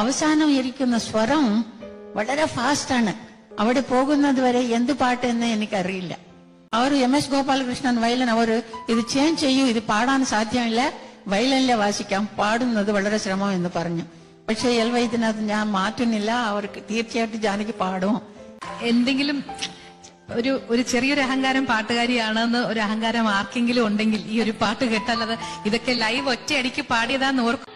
അവസാനം ഇരിക്കുന്ന സ്വരം വളരെ ഫാസ്റ്റാണ്. അവിടെ പോകുന്നത് വരെ എന്ത് പാട്ട് എന്ന് എനിക്കറിയില്ല. അവർ MS ഗോപാലകൃഷ്ണൻ വയലൻ അവർ ഇത് ചേഞ്ച് ചെയ്യൂ, ഇത് പാടാൻ സാധ്യമില്ല, വയലനിലെ വാസിക്കാം, പാടുന്നത് വളരെ ശ്രമം എന്ന് പറഞ്ഞു. പക്ഷെ എൽ വൈദ്യനാഥ് ഞാൻ മാറ്റുന്നില്ല, അവർക്ക് തീർച്ചയായിട്ടും ജാനകി പാടും. എന്തെങ്കിലും ഒരു ചെറിയൊരു അഹങ്കാരം പാട്ടുകാരിയാണെന്ന് ഒരു അഹങ്കാരം ആർക്കെങ്കിലും ഉണ്ടെങ്കിൽ ഈ ഒരു പാട്ട് കേട്ടാൽ അത് ഇതൊക്കെ ലൈവ് ഒറ്റയടിക്ക് പാടിയതാന്ന് ഓർക്കും.